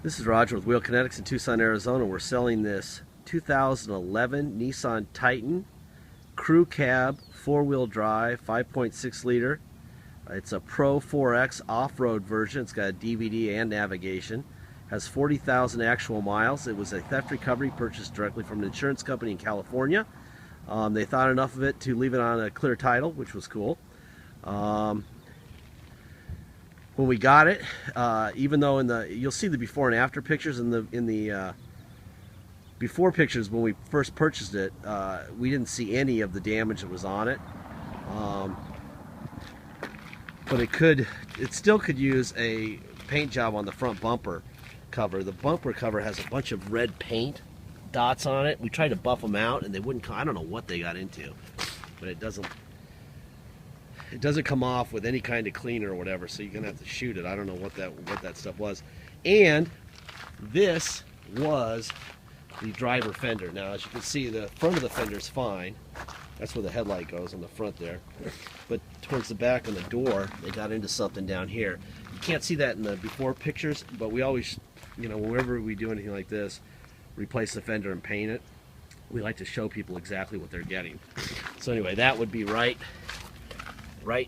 This is Roger with Wheel Kinetics in Tucson, Arizona. We're selling this 2011 Nissan Titan Crew Cab 4-wheel drive 5.6 liter. It's a Pro-4x off-road version. It's got a DVD and navigation. Has 40,000 actual miles. It was a theft recovery purchased directly from an insurance company in California. They thought enough of it to leave it on a clear title, which was cool. When we got it, even though you'll see the before and after pictures in the before pictures when we first purchased it, we didn't see any of the damage that was on it. But it still could use a paint job on the front bumper cover. The bumper cover has a bunch of red paint dots on it. We tried to buff them out and they wouldn't. I don't know what they got into, but it doesn't come off with any kind of cleaner or whatever, so you're gonna have to shoot it. I don't know what that stuff was. And this was the driver fender. Now, as you can see, the front of the fender is fine. That's where the headlight goes on the front there. But towards the back of the door, they got into something down here. You can't see that in the before pictures, but we always, whenever we do anything like this, replace the fender and paint it, we like to show people exactly what they're getting. So anyway, that would be right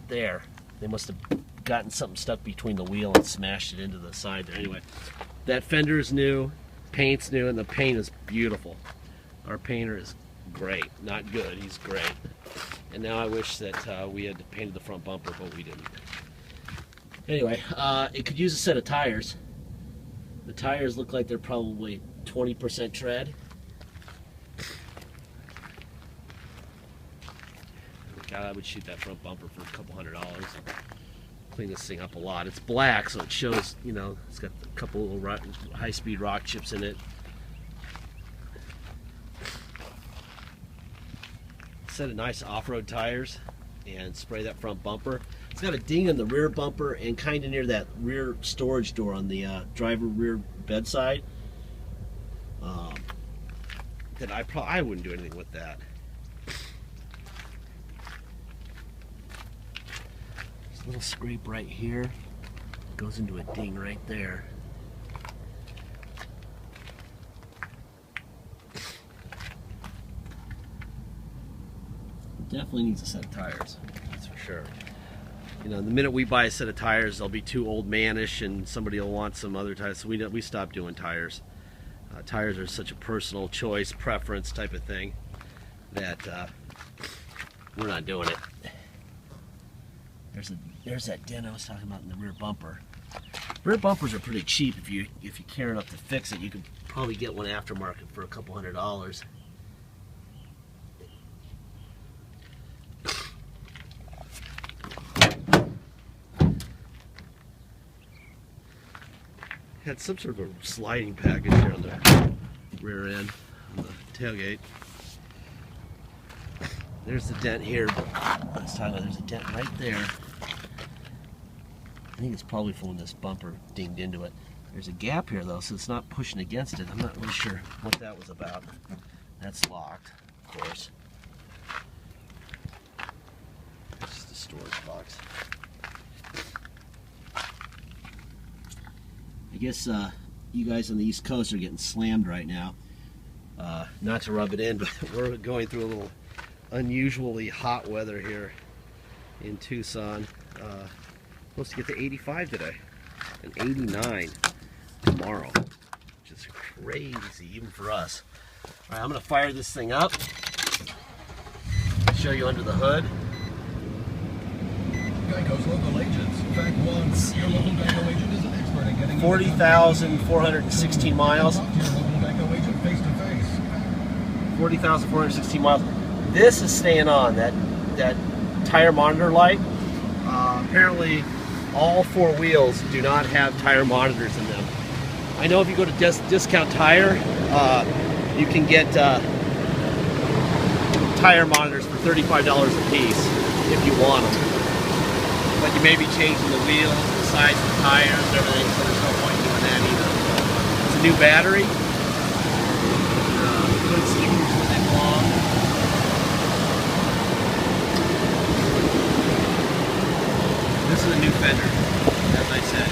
there. They must have gotten something stuck between the wheel and smashed it into the side there. Anyway, that fender is new, paint's new, and the paint is beautiful. Our painter is great. Not good, he's great. And now I wish that we had painted the front bumper, but we didn't. Anyway, it could use a set of tires. The tires look like they're probably 20% tread. God, I would shoot that front bumper for a couple $100. Clean this thing up a lot. It's black, so it shows, it's got a couple little high-speed rock chips in it. Set of nice off-road tires and spray that front bumper. It's got a ding in the rear bumper and kind of near that rear storage door on the driver rear bedside. That I wouldn't do anything with that. There's a little scrape right here. Goes into a ding right there. Definitely needs a set of tires, that's for sure. The minute we buy a set of tires, they'll be too old manish and somebody will want some other tires, so we stopped doing tires. Tires are such a personal choice, preference type of thing that we're not doing it. There's that dent I was talking about in the rear bumper. Rear bumpers are pretty cheap. If you care enough to fix it, you could probably get one aftermarket for a couple $100. Had some sort of a sliding package here on the rear end, on the tailgate. There's the dent here. Let's talk about, there's a dent right there. I think it's probably from when this bumper dinged into it. There's a gap here though, so it's not pushing against it. I'm not really sure what that was about. That's locked, of course. It's just a storage box. I guess you guys on the East Coast are getting slammed right now. Not to rub it in, but we're going through a little unusually hot weather here in Tucson. Supposed to get to 85 today and 89 tomorrow, which is crazy even for us. All right, I'm going to fire this thing up, show you under the hood. Geico's local agents. Fact one, your local Geico agent is an expert in getting 40,416 miles. Talk to your local Geico agent face to face. 40,416 miles. This is staying on, that tire monitor light. Apparently all four wheels do not have tire monitors in them. I know if you go to Discount Tire, you can get tire monitors for $35 a piece if you want them. But you may be changing the wheels, the size of the tires, and everything, so there's no point in doing that either. It's a new battery. Good stickers when they belong. This is a new fender, as I said.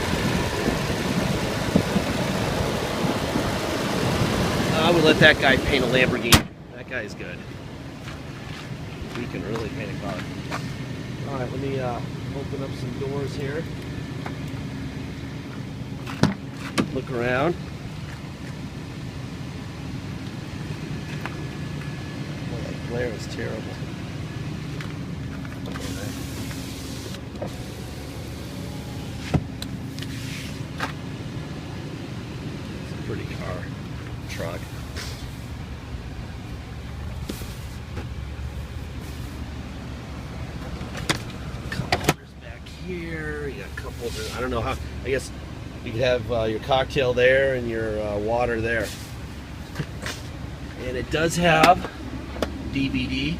I would let that guy paint a Lamborghini. That guy's good. He can really paint a car. All right, let me open up some doors here. Look around. Oh, that glare is terrible. It's a pretty car, truck. Here, you got a couple of, I don't know how, I guess you could have your cocktail there and your water there. And it does have DVD.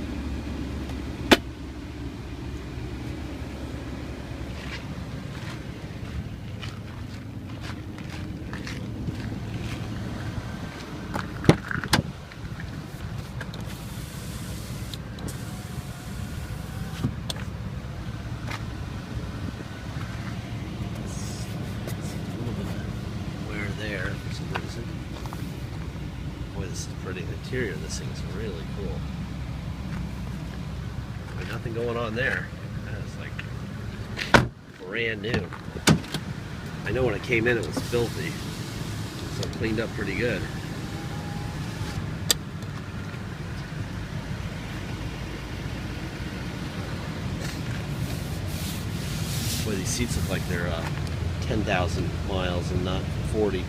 There for some reason. Boy, this is pretty. The interior of this thing is really cool. Boy, nothing going on there. That is like brand new. I know when it came in it was filthy, so it cleaned up pretty good. Boy, these seats look like they're 10,000 miles and not 40.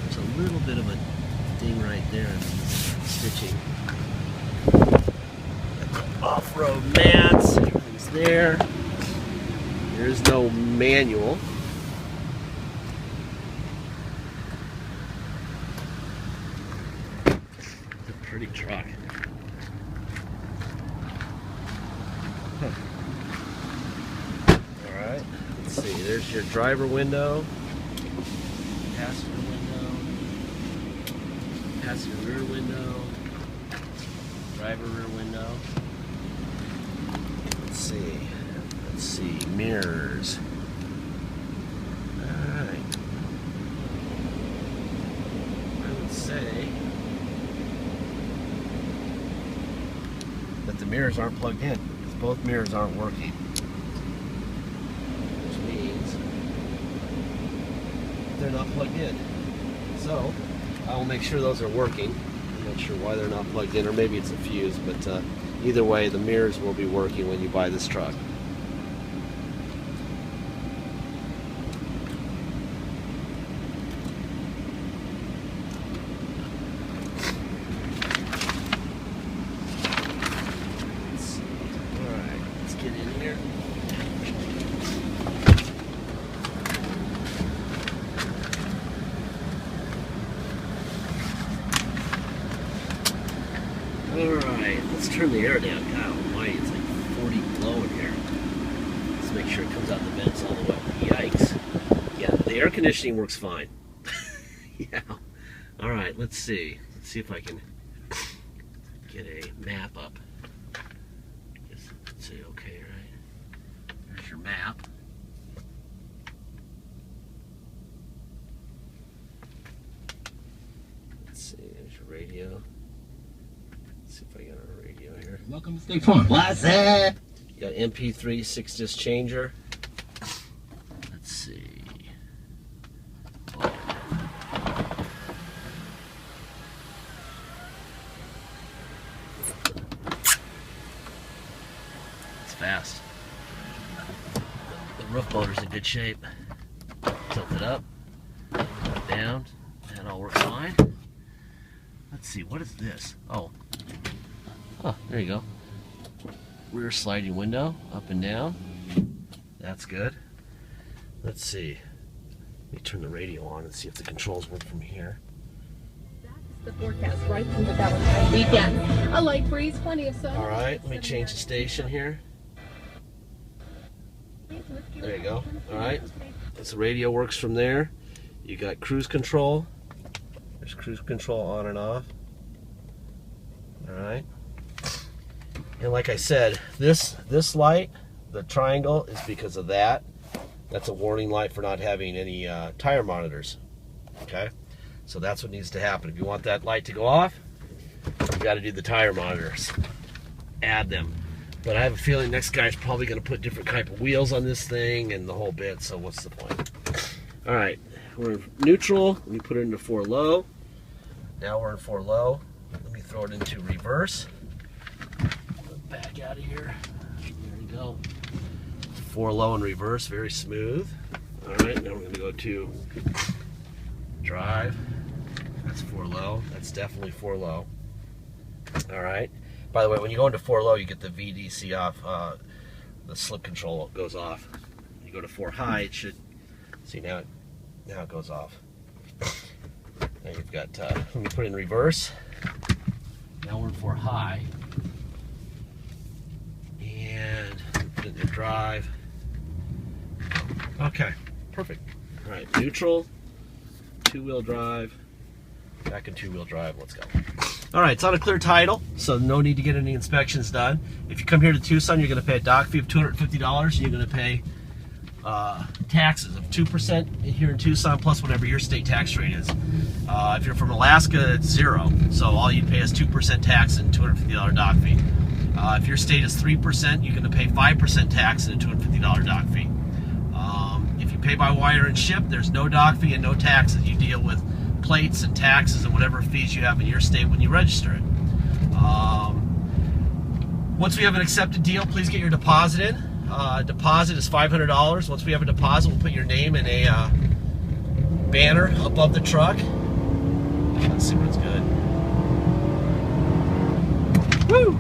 There's a little bit of a ding right there in stitching. Got the off-road mats, everything's there. There's no manual. It's a pretty truck. Alright, let's see, there's your driver window, passenger window, passenger rear window, driver rear window. Let's see, mirrors. Alright. I would say that the mirrors aren't plugged in. Both mirrors aren't working, which means they're not plugged in. So I will make sure those are working. I'm not sure why they're not plugged in, or maybe it's a fuse, but either way, the mirrors will be working when you buy this truck. Get in here. Alright, let's turn the air down. God almighty, it's like 40 below in here. Let's make sure it comes out the vents all the way. Yikes. Yeah, the air conditioning works fine. Yeah. Alright, let's see. Let's see if I can get a map up. Let's see, okay, right? There's your map. Let's see, there's your radio. Let's see if I got a radio here. Welcome to State Farm. What's that? You got MP3 6-disc changer. Let's see. Oh. It's fast. The roof motor's in good shape. Tilt it up, down. That all works fine. Let's see, what is this? Oh. Oh, there you go. Rear sliding window, up and down. That's good. Let's see. Let me turn the radio on and see if the controls work from here. That's the forecast right through the Valentine's weekend. A light breeze, plenty of sun. All right, let me change the station here. There you go. All right. So the radio works from there. You got cruise control. There's cruise control on and off. All right. And like I said, this light the triangle is because of that. That's a warning light for not having any tire monitors. Okay, so that's what needs to happen. If you want that light to go off, you got to do the tire monitors. Add them. But I have a feeling next guy's probably going to put different type of wheels on this thing and the whole bit. So what's the point? All right, we're in neutral. Let me put it into 4 low. Now we're in 4 low. Let me throw it into reverse. Back out of here. There we go. 4 low and reverse, very smooth. All right, now we're going to go to drive. That's 4 low. That's definitely 4 low. All right. By the way, when you go into 4 low, you get the VDC off. The slip control goes off. You go to 4 high, it should. See now it goes off. Now you've got. Let me put it in reverse. Now we're in 4 high. And put it in drive. Okay, perfect. All right, neutral, 2-wheel drive, back in 2-wheel drive, let's go. All right, it's on a clear title, so no need to get any inspections done. If you come here to Tucson, you're gonna pay a dock fee of $250, and you're gonna pay taxes of 2% here in Tucson, plus whatever your state tax rate is. If you're from Alaska, it's 0, so all you pay is 2% tax and $250 dock fee. If your state is 3%, you're gonna pay 5% tax and a $250 dock fee. If you pay by wire and ship, there's no dock fee and no taxes. You deal with plates and taxes and whatever fees you have in your state when you register it. Once we have an accepted deal, please get your deposit in. Deposit is $500. Once we have a deposit, we'll put your name in a banner above the truck. Let's see what's good. Woo!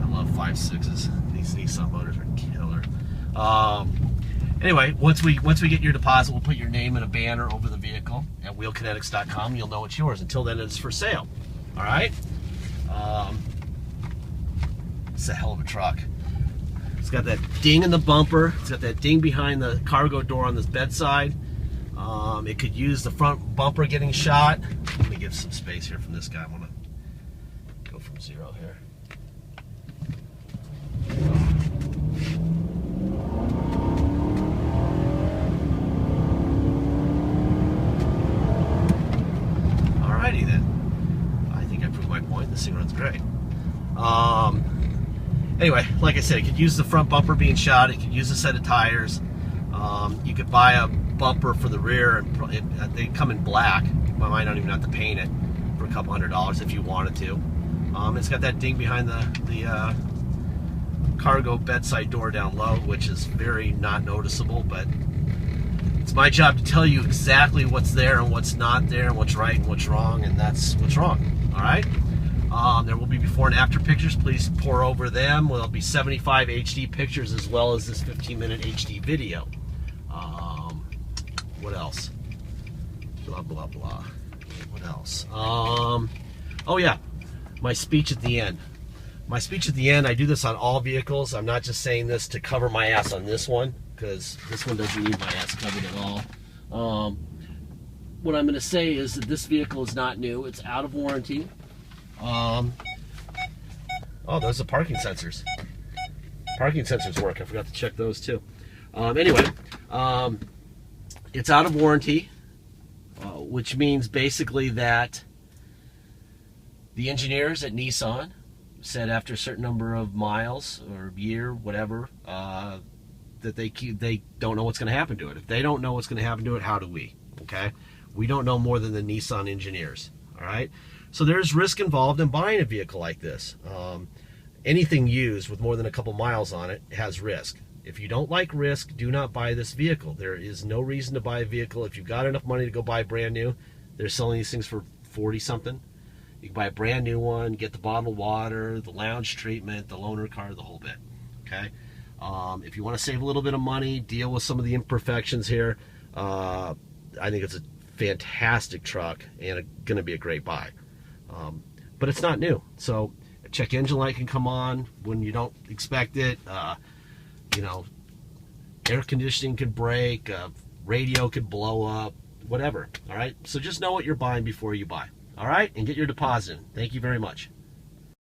I love 5.6s. These Nissan motors are killer. Anyway, once we get your deposit, we'll put your name in a banner over the vehicle at wheelkinetics.com. You'll know it's yours. Until then, it's for sale. All right. It's a hell of a truck. It's got that ding in the bumper. It's got that ding behind the cargo door on this bedside. It could use the front bumper getting shot. Let me give some space here from this guy. I want to go from 0 here. Alrighty then. I think I proved my point. This thing runs great. Anyway, like I said, it could use the front bumper being shot. It could use a set of tires. You could buy a bumper for the rear, and they come in black. You might not even have to paint it for a couple $100 if you wanted to. It's got that ding behind the cargo bedside door down low, which is very not noticeable, but it's my job to tell you exactly what's there and what's not there, and what's right and what's wrong, and that's what's wrong. All right. There will be before and after pictures. Please pour over them. There'll be 75 HD pictures as well as this 15-minute HD video. What else? Blah, blah, blah. What else? Oh yeah, my speech at the end. My speech at the end, I do this on all vehicles. I'm not just saying this to cover my ass on this one, because this one doesn't need my ass covered at all. What I'm going to say is that this vehicle is not new. It's out of warranty. Oh, those are parking sensors. Parking sensors work. I forgot to check those too. Anyway, it's out of warranty, which means basically that the engineers at Nissan said after a certain number of miles or year, whatever, that they don't know what's going to happen to it. If they don't know what's going to happen to it, how do we? Okay, we don't know more than the Nissan engineers. All right. So there's risk involved in buying a vehicle like this. Anything used with more than a couple miles on it has risk. If you don't like risk, do not buy this vehicle. There is no reason to buy a vehicle. If you've got enough money to go buy brand new, they're selling these things for 40 something. You can buy a brand new one, get the bottled water, the lounge treatment, the loaner car, the whole bit. Okay. If you want to save a little bit of money, deal with some of the imperfections here, I think it's a fantastic truck and going to be a great buy. But it's not new, so a check engine light can come on when you don't expect it. You know, air conditioning could break, radio could blow up, whatever. All right, so just know what you're buying before you buy. All right, and get your deposit in. Thank you very much.